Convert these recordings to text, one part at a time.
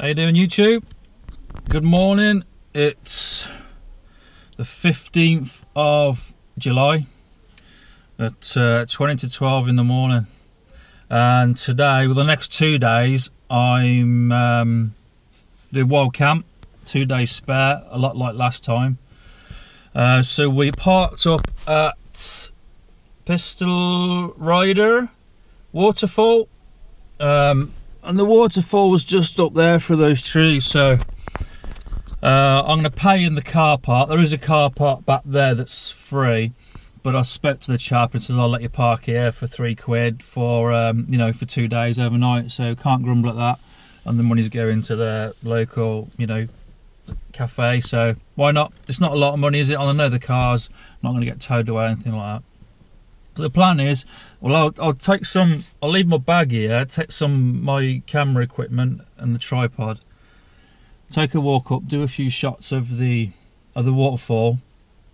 How you doing, YouTube? Good morning. It's the 15th of July at 20 to 12 in the morning, and today, well, the next 2 days, I'm doing wild camp. 2 days spare, a lot like last time. So we parked up at Pistyll Rhaeadr waterfall. And the waterfall was just up there for those trees, so I'm going to pay in the car park. There is a car park back there that's free, but I spoke to the chap and says I'll let you park here for £3 for you know, for 2 days overnight, so can't grumble at that. And the money's going to the local, you know, cafe, so why not? It's not a lot of money, is it? I know the car's not going to get towed away or anything like that. So the plan is, well, I'll take some, I'll leave my bag here, take some my camera equipment and the tripod, take a walk up, do a few shots of the waterfall,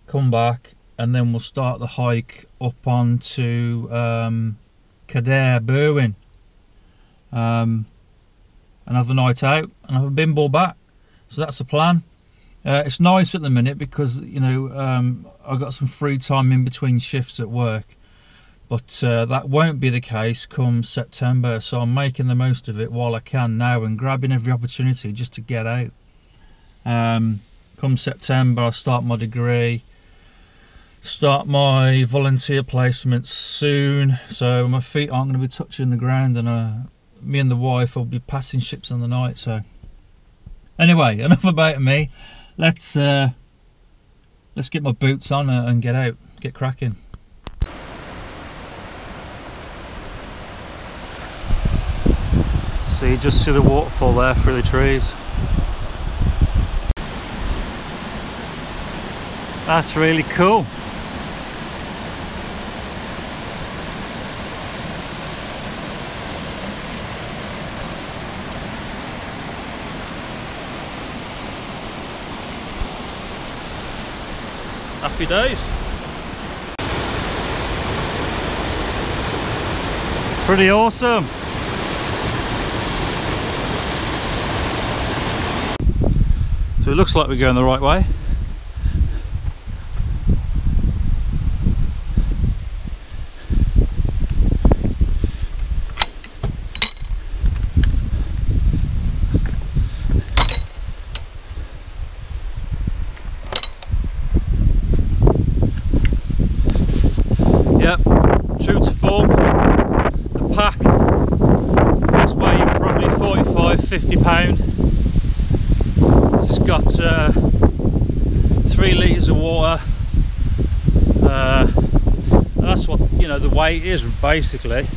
come back, and then we'll start the hike up onto Cadair Berwyn, and have a night out and have a bimble back. So that's the plan. It's nice at the minute because, you know, I've got some free time in between shifts at work. But that won't be the case come September, so I'm making the most of it while I can now and grabbing every opportunity just to get out. Come September, I'll start my degree, start my volunteer placements soon, so my feet aren't going to be touching the ground, and me and the wife will be passing ships in the night. So anyway, enough about me. Let's get my boots on and get out, get cracking. So you just see the waterfall there through the trees. That's really cool. Happy days. Pretty awesome. So it looks like we're going the right way. Yep, true to form. The pack is weighing probably 45–50 pound. It's got 3 litres of water. That's what, you know, the weight is basically.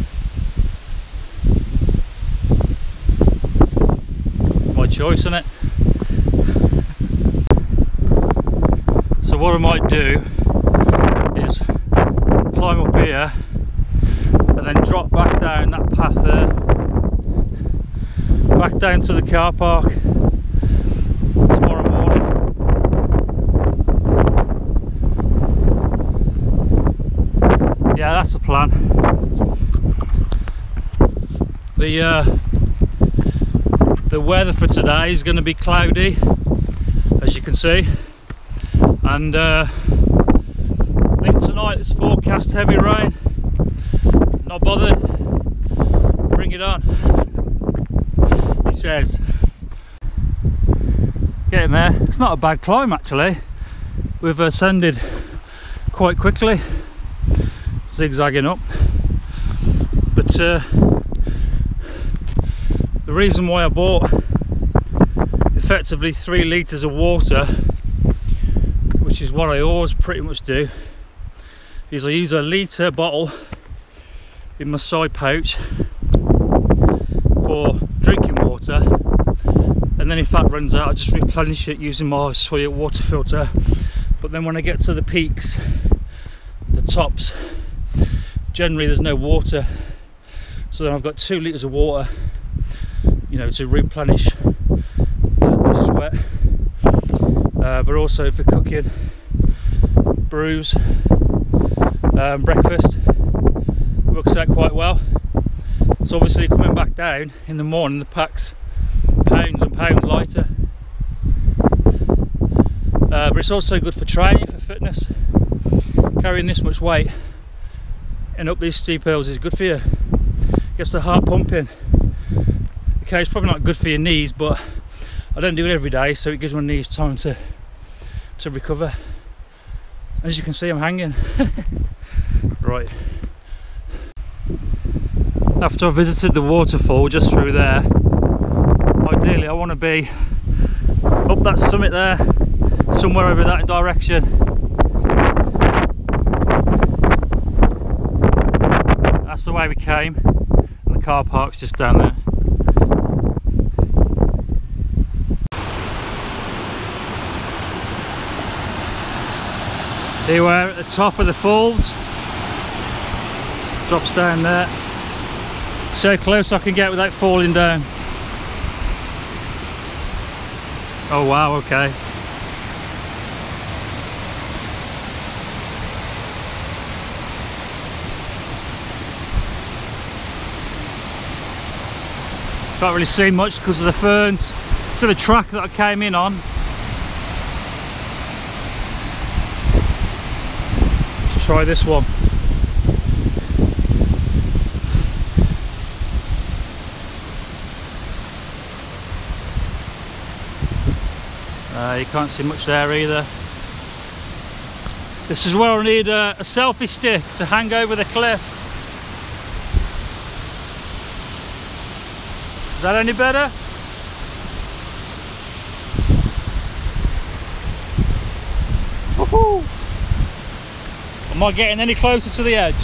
My choice, isn't it? So what I might do is climb up here and then drop back down that path there, back down to the car park tomorrow morning. Yeah, that's the plan. The weather for today is going to be cloudy, as you can see, and I think tonight it's forecast heavy rain. Not bothered, bring it on, he says. Getting there. It's not a bad climb actually. We've ascended quite quickly, zigzagging up. But the reason why I bought effectively 3 litres of water, which is what I always pretty much do, is I use a litre bottle in my side pouch for drinking water, and then if that runs out I just replenish it using my soil water filter. But then when I get to the peaks, the tops, generally there's no water, so then I've got 2 litres of water, you know, to replenish the sweat, but also for cooking, brews, breakfast. Works out quite well. So obviously coming back down in the morning, the pack's pounds and pounds lighter. But it's also good for training, for fitness. Carrying this much weight and up these steep hills is good for you. Gets the heart pumping. Okay, it's probably not good for your knees, but I don't do it every day, so it gives my knees time to recover. As you can see, I'm hanging. Right. After I visited the waterfall just through there, ideally I want to be up that summit there, somewhere over that direction. That's the way we came, and the car park's just down there. Here we're at the top of the falls, drops down there. So close I can get without falling down. Oh wow, okay. Can't really see much because of the ferns. So the track that I came in on. Let's try this one. You can't see much there either. This is where I need a selfie stick to hang over the cliff. Is that any better? Woohoo! Am I getting any closer to the edge?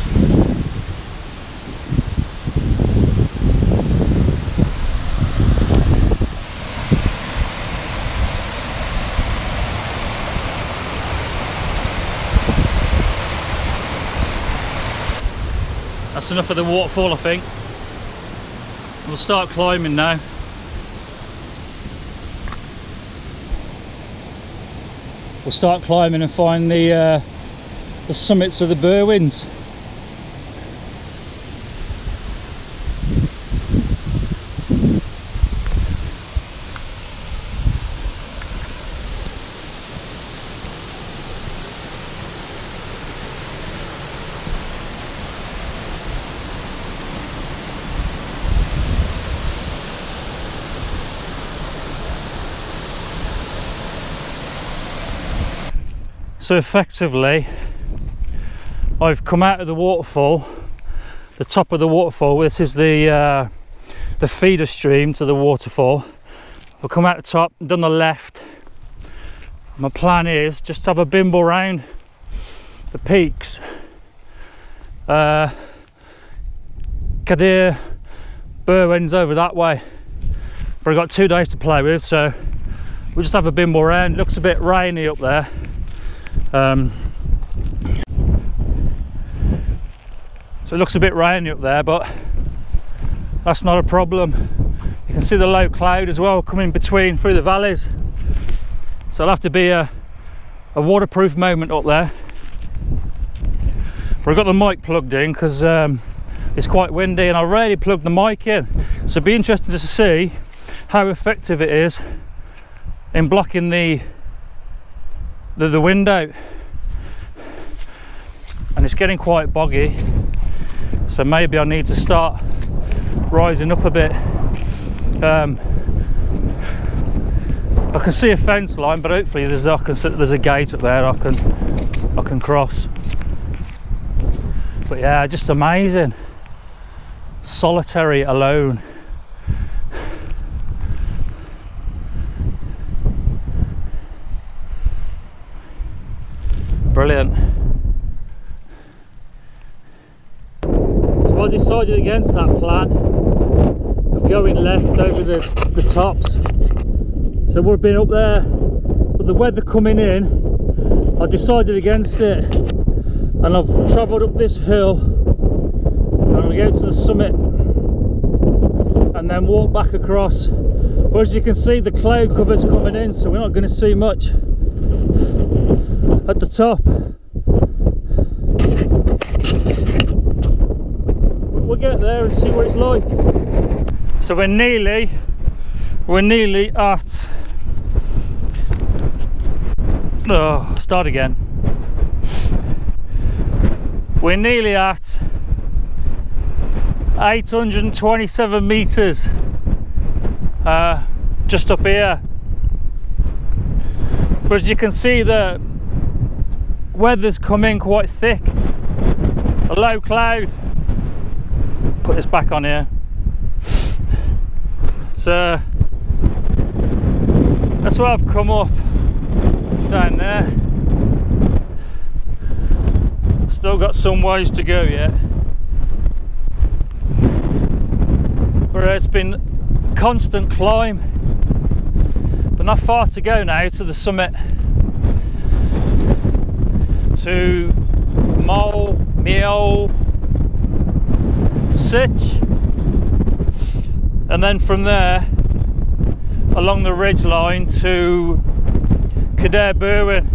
That's enough of the waterfall, I think. We'll start climbing now. We'll start climbing and find the summits of the Berwyns. So effectively, I've come out of the waterfall, the top of the waterfall. This is the feeder stream to the waterfall. I've come out the top, done the left. My plan is just to have a bimble round the peaks. Cadair Berwyn's over that way, but I've got 2 days to play with, so we'll just have a bimble round. It looks a bit rainy up there. So it looks a bit rainy up there, but that's not a problem. You can see the low cloud as well coming between through the valleys, so it'll have to be a waterproof moment up there. But I've got the mic plugged in because it's quite windy, and I rarely plug the mic in, so it'd be interesting to see how effective it is in blocking the wind out. And it's getting quite boggy, so maybe I need to start rising up a bit. I can see a fence line, but hopefully there's a gate up there I can cross. But yeah, just amazing. Solitary, alone. Brilliant. So I decided against that plan of going left over the tops. So we've been up there, but the weather coming in, I decided against it, and I've travelled up this hill. I'm going to go to the summit and then walk back across. But as you can see, the cloud cover's coming in, so we're not going to see much at the top. We'll get there and see what it's like. So we're nearly We're nearly at, oh, start again. We're nearly at 827 meters, just up here. But as you can see, the weather's come in quite thick. A low cloud. Put this back on here. So that's why I've come up down there. Still got some ways to go yet. But it's been constant climb. But not far to go now to the summit. To Mole, Meow, Sitch, and then from there along the ridge line to Cadair Berwyn,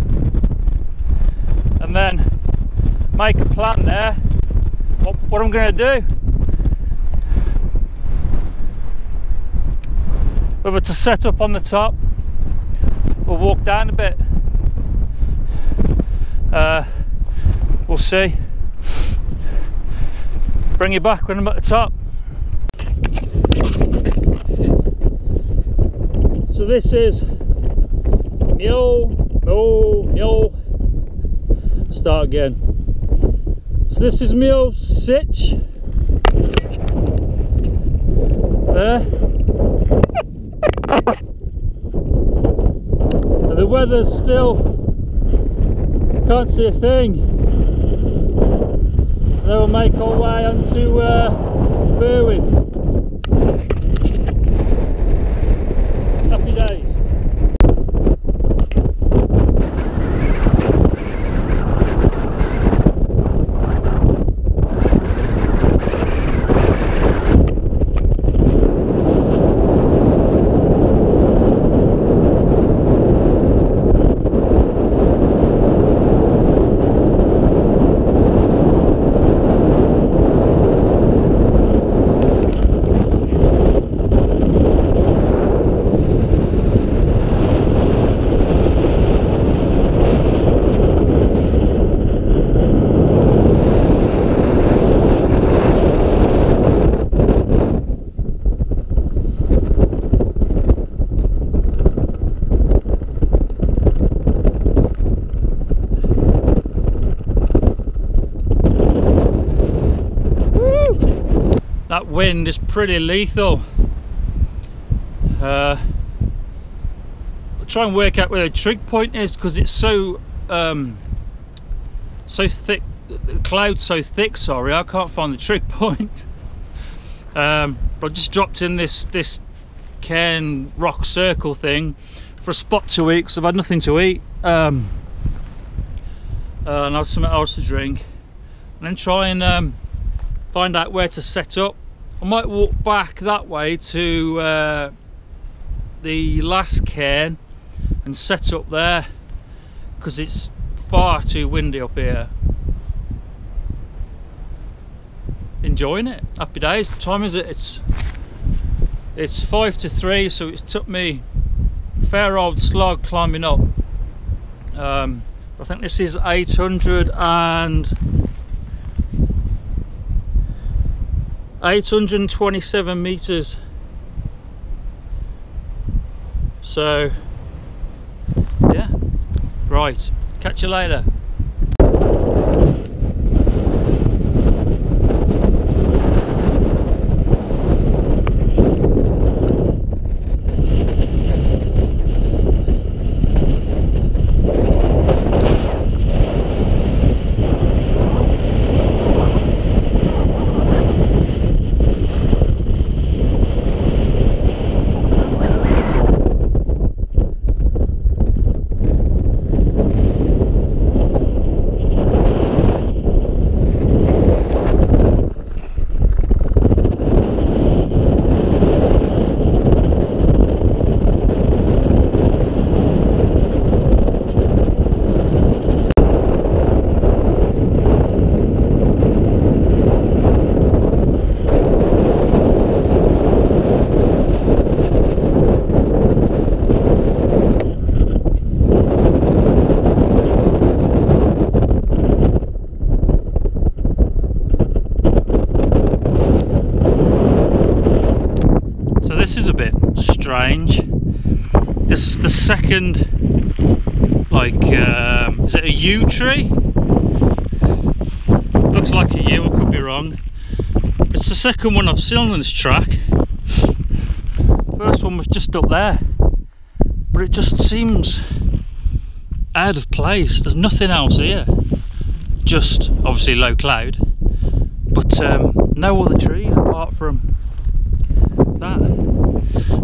and then make a plan there what I'm going to do, whether to set up on the top or walk down a bit. We'll see. Bring you back when I'm at the top. So this is Mule. Start again. So this is Mule Sitch. There. And the weather's still, can't see a thing. So we'll make our way onto Berwyn. Happy days. That wind is pretty lethal. I'll try and work out where the trig point is, because it's so thick. The cloud's so thick. Sorry, I can't find the trig point. But I just dropped in this cairn rock circle thing for a spot to eat, because I've had nothing to eat, and I've something else to drink, and then try and find out where to set up. I might walk back that way to the last cairn and set up there, because it's far too windy up here. Enjoying it. Happy days. What time is it? It's 5 to 3, so it's took me a fair old slog climbing up. I think this is 827 meters. So yeah, right, catch you later. is a bit strange. This is the second, like, is it a yew tree? Looks like a yew, I could be wrong. It's the second one I've seen on this track. First one was just up there, but it just seems out of place. There's nothing else here, just obviously low cloud, but no other trees apart from that.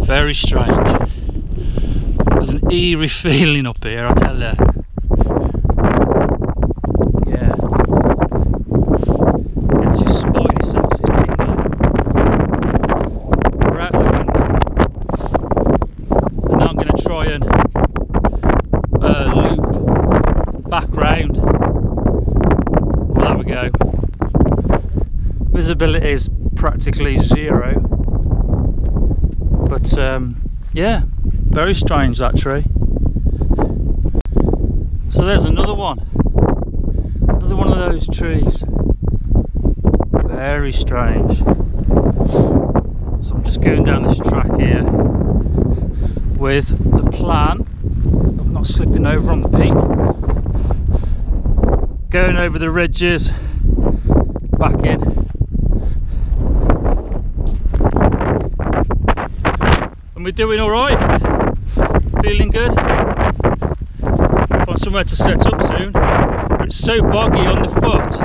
Very strange. There's an eerie feeling up here, I tell you. Yeah, gets your spidey senses tingling. We're out of the wind, and now I'm going to try and loop back round. We'll have a go. Visibility is practically zero, but yeah, very strange, that tree. So there's another one of those trees. Very strange. So I'm just going down this track here with the plan of not slipping over on the peak, going over the ridges, back in. And we're doing all right. Feeling good. Find somewhere to set up soon. But it's so boggy on the foot.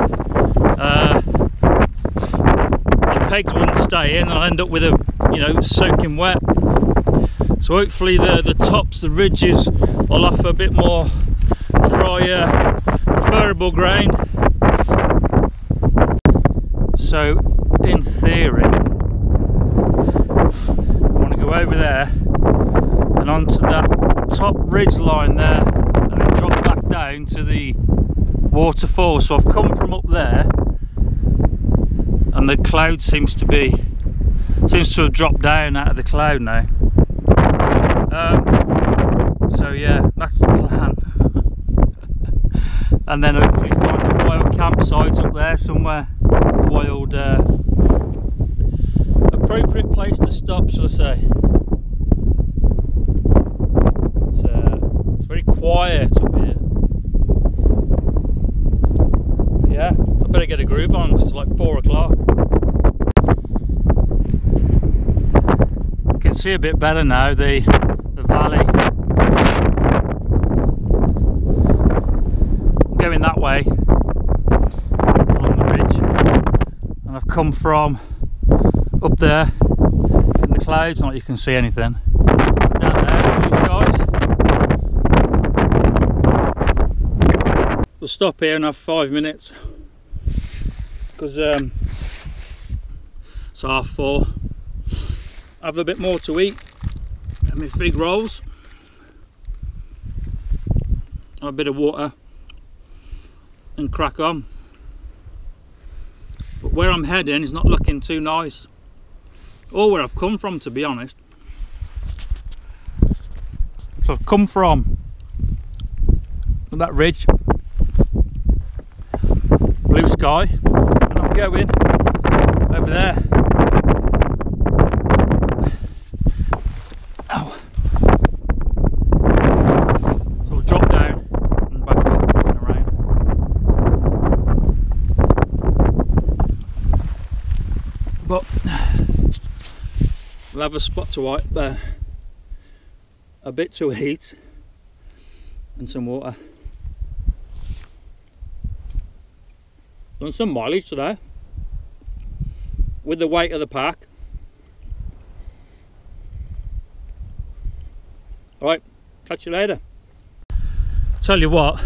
The pegs wouldn't stay in. I'll end up with a, soaking wet. So hopefully the tops, the ridges, will offer a bit more drier, preferable ground. So in theory, I want to go over there and onto that top ridge line there, and then drop back down to the waterfall. So I've come from up there, and the cloud seems to have dropped down out of the cloud now. So yeah, that's the plan. And then hopefully find a wild campsite up there somewhere, a wild appropriate place to stop, shall I say. It's very quiet up here. But yeah, I better get a groove on because it's like 4 o'clock. You can see a bit better now the valley. I'm going that way along the ridge, and I've come from up there in the clouds. Not that you can see anything. Down there, blue skies. We'll stop here and have 5 minutes because it's 4:30. Have a bit more to eat. Have my fig rolls. Have a bit of water and crack on. But where I'm heading is not looking too nice, or where I've come from, to be honest. So I've come from that ridge, blue sky, and I'm going over there. Ow. So we'll drop down and back up and around. But we'll have a spot to wipe there, a bit to eat, and some water. Done some mileage today with the weight of the pack. Alright, catch you later. Tell you what,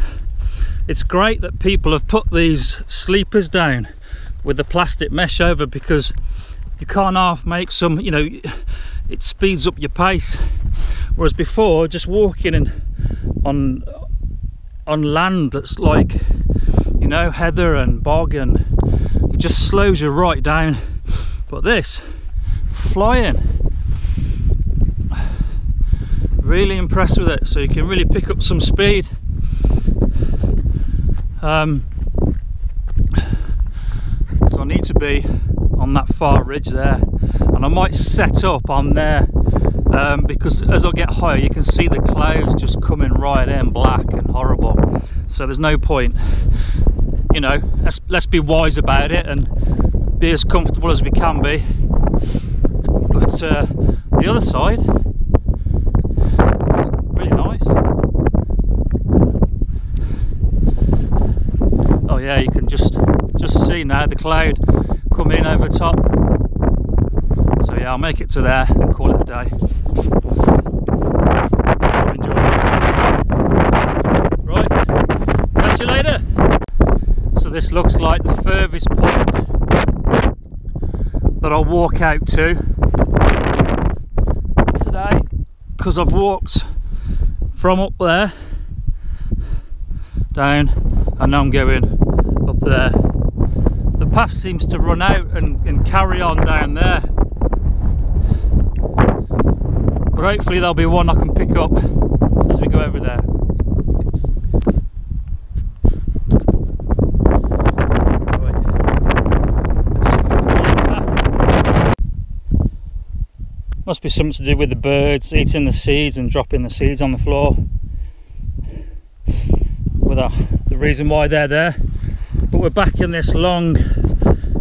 it's great that people have put these sleepers down with the plastic mesh over, because you can't half make some, it speeds up your pace. Whereas before, just walking on land that's like, heather and bog, and it just slows you right down. But this, flying, really impressed with it. So you can really pick up some speed. So I need to be on that far ridge there, and I might set up on there because as I get higher you can see the clouds just coming right in, black and horrible. So there's no point, you know, let's be wise about it and be as comfortable as we can be. But the other side, really nice. Oh yeah, you can just see now the cloud coming in over top. So yeah, I'll make it to there and call it a day. Hope you enjoyed it. Right, catch you later. So this looks like the furthest point that I'll walk out to today, because I've walked from up there down and now I'm going up there. The path seems to run out and carry on down there, but hopefully there'll be one I can pick up as we go over there. Right. Let's see if we can follow the path. Must be something to do with the birds eating the seeds and dropping the seeds on the floor. With the reason why they're there. But we're back in this long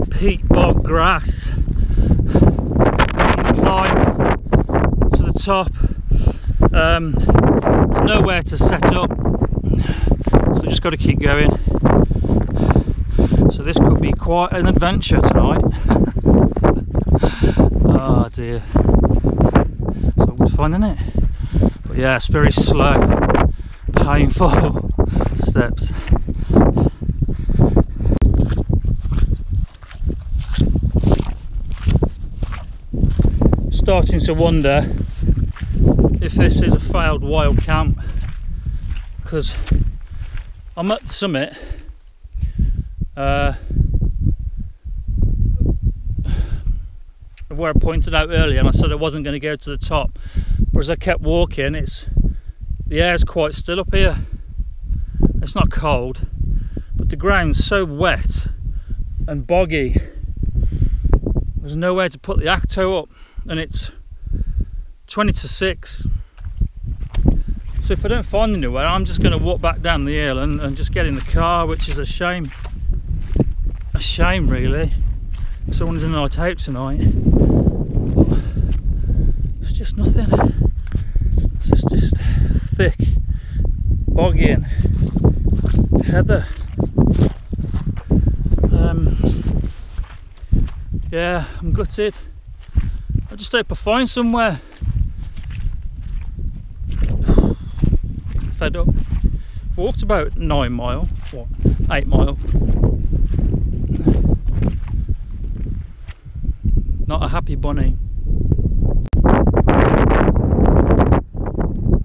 peat bog grass. On the climb to the top. There's nowhere to set up, so just got to keep going. So this could be quite an adventure tonight. Oh dear. So good fun, isn't it? But yeah, it's very slow, painful steps. Starting to wonder if this is a failed wild camp, because I'm at the summit where I pointed out earlier, and I said I wasn't going to go to the top, but as I kept walking, the air's quite still up here. It's not cold, but the ground's so wet and boggy, there's nowhere to put the acto up, and it's 20 to 6. So if I don't find anywhere, I'm just going to walk back down the hill and just get in the car, which is a shame. A shame really, because I wanted a night out tonight. But it's just nothing. It's just this thick, boggy and heather. Yeah, I'm gutted. I just hope I find somewhere. Fed up. Walked about 9 mile, what, 8 mile. Not a happy bunny.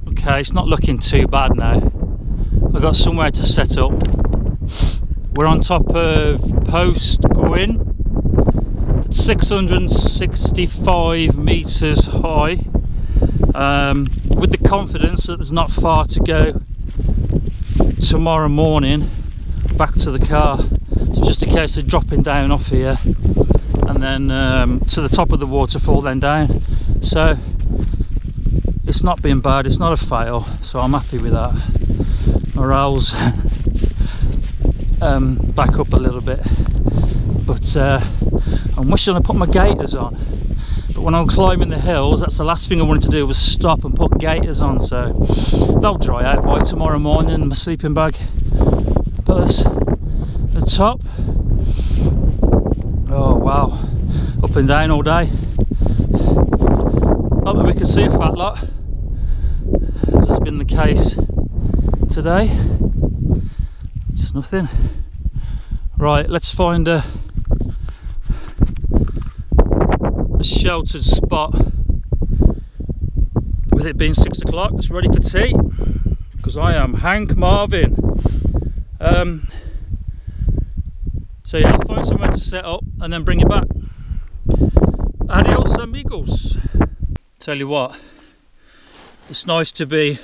Okay, it's not looking too bad now. I've got somewhere to set up. We're on top of Post Gwyn, 665 meters high, with the confidence that there's not far to go tomorrow morning back to the car. So just a case of dropping down off here and then to the top of the waterfall, then down. So it's not been bad, it's not a fail, so I'm happy with that. Morale's back up a little bit, but I'm wishing I put my gaiters on, but when I'm climbing the hills, that's the last thing I wanted to do, was stop and put gaiters on. So they'll dry out by tomorrow morning in my sleeping bag. But the top, oh wow, up and down all day. Not that we can see a fat lot, as has been the case today. Just nothing. Right, let's find a sheltered spot. With it being 6 o'clock, it's ready for tea, because I am Hank Marvin. So yeah, I'll find somewhere to set up and then bring you back. Adios amigos. Tell you what, it's nice to be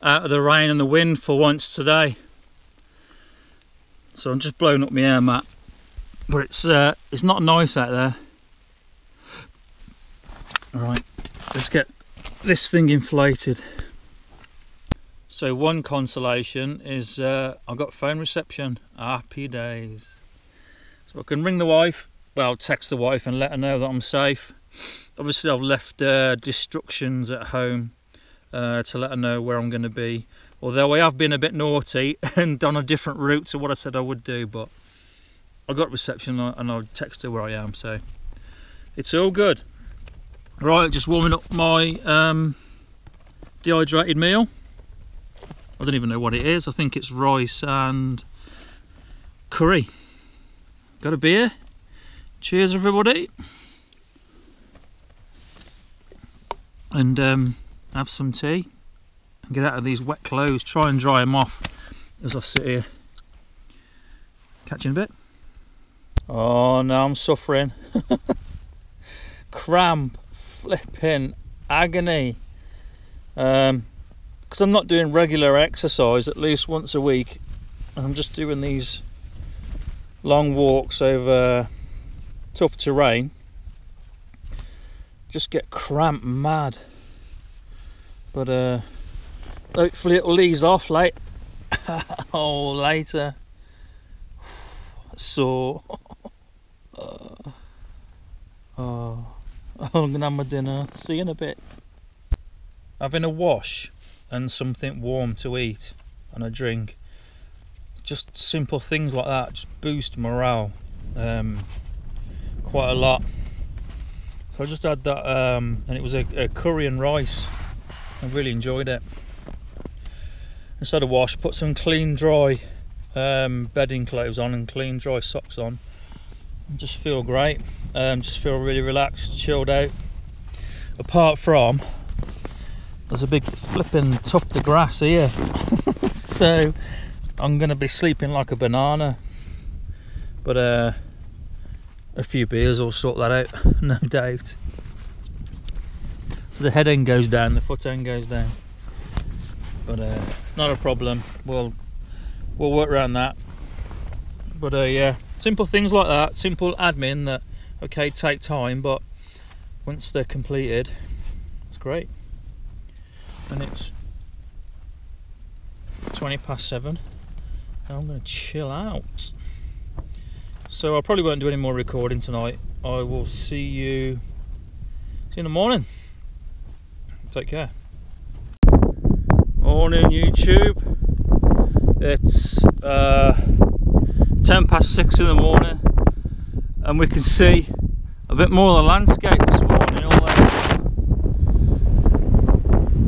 out of the rain and the wind for once today. So I'm just blowing up my air mat, but it's not nice out there. All right, let's get this thing inflated. So one consolation is I've got phone reception. Happy days. So I can ring the wife, well, text the wife and let her know that I'm safe. Obviously I've left instructions at home to let her know where I'm going to be. Although I have been a bit naughty and done a different route to what I said I would do, but I got reception and I'll text her where I am, so it's all good. Right, just warming up my dehydrated meal. I don't even know what it is. I think it's rice and curry. Got a beer. Cheers, everybody. And have some tea. And get out of these wet clothes. Try and dry them off as I sit here. Catch you in a bit. Oh, no, I'm suffering. Cramp, flipping, agony. Because I'm not doing regular exercise at least once a week. I'm just doing these long walks over tough terrain. Just get cramp mad. But hopefully it'll ease off later. So I'm gonna have my dinner. See you in a bit. Having a wash and something warm to eat and a drink, just simple things like that just boost morale quite a lot. So I just had that and it was a curry and rice. I really enjoyed it. Instead of wash, put some clean dry bedding clothes on and clean dry socks on and just feel great. Just feel really relaxed, chilled out. Apart from there's a big flipping tuft of grass here. So I'm going to be sleeping like a banana. But a few beers will sort that out, no doubt. So the head end goes down, the foot end goes down. But not a problem. We'll work around that. But yeah, simple things like that, simple admin that, okay, take time, but once they're completed, it's great. And it's 7:20, and I'm going to chill out. So I probably won't do any more recording tonight. I will see you in the morning. Take care. Morning, YouTube. It's 6:10 in the morning, and we can see a bit more of the landscape this morning, although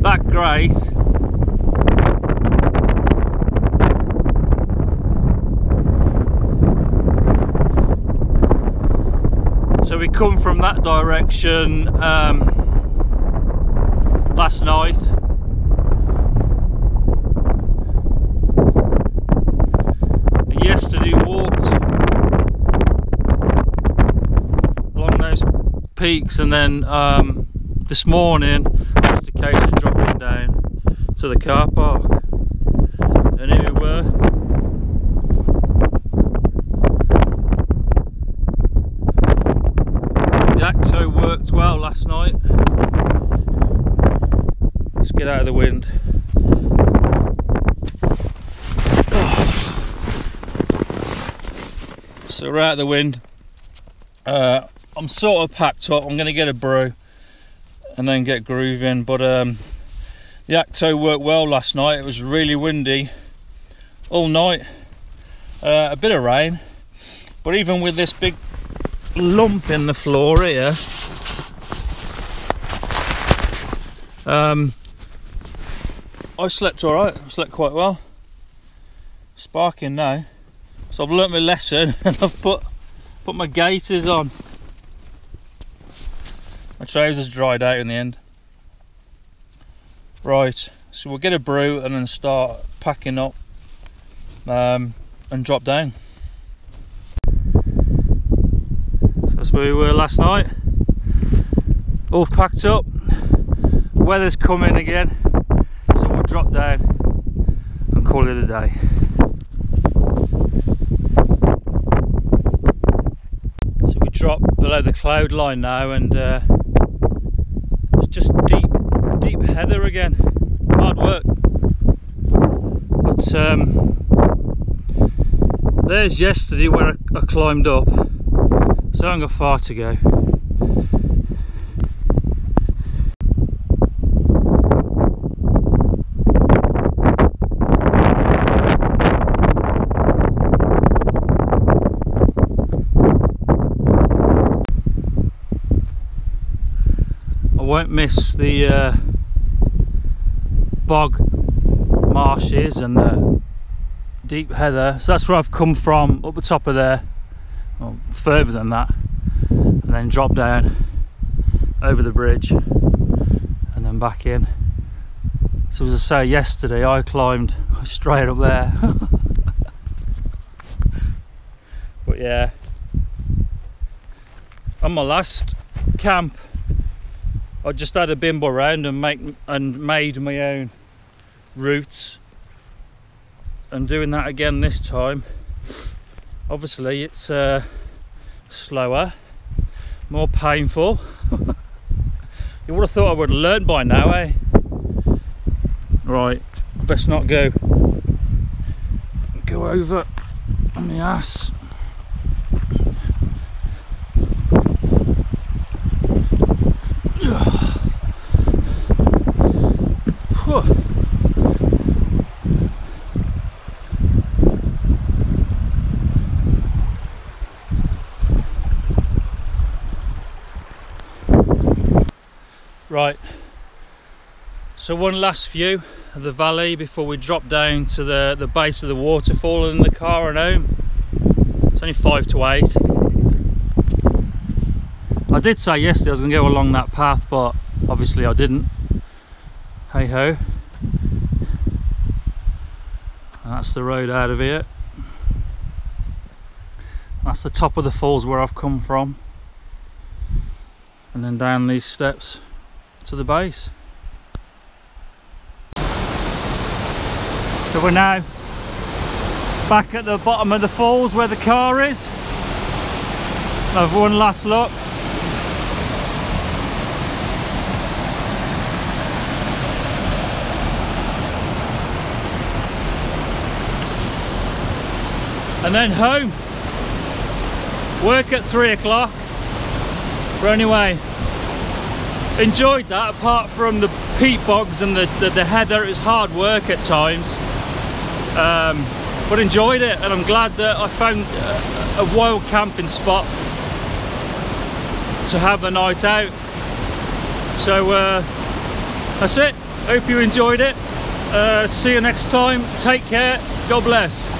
that great. So we come from that direction last night. And yesterday walked along those peaks, and then this morning just a case of dropping down to the car park, and here we were. The Acto worked well last night. Let's get out of the wind. So we're out of the wind. I'm sort of packed up. I'm going to get a brew and then get grooving. But the Acto worked well last night. It was really windy all night. A bit of rain. But even with this big lump in the floor here, I slept alright. I slept quite well. Sparking now. So I've learnt my lesson and I've put my gaiters on. My trousers dried out in the end. Right, so we'll get a brew and then start packing up and drop down. So that's where we were last night. All packed up. Weather's coming again, so we'll drop down and call it a day. So we drop below the cloud line now, and it's just deep heather again. Hard work. But there's yesterday where I climbed up, so I ain't got far to go. I won't miss the bog marshes and the deep heather, so that's where I've come from, up the top of there, well, further than that, and then drop down over the bridge and then back in. So as I say, yesterday I climbed straight up there. But yeah, on my last camp I just had a bimble round and made my own routes, and doing that again this time. Obviously it's slower, more painful. You would have thought I would have learned by now, eh? Right, best not go over on my ass. Right, so one last view of the valley before we drop down to the base of the waterfall in the car and home. It's only 5 to 8. I did say yesterday I was going to go along that path, but obviously I didn't. Hey ho. And that's the road out of here. That's the top of the falls where I've come from, and then down these steps to the base. So we're now back at the bottom of the falls where the car is. Have one last look. And then home. Work at 3 o'clock. But anyway, enjoyed that. Apart from the peat bogs and the heather, it was hard work at times, but enjoyed it, and I'm glad that I found a wild camping spot to have the night out. So that's it. Hope you enjoyed it. See you next time. Take care. God bless.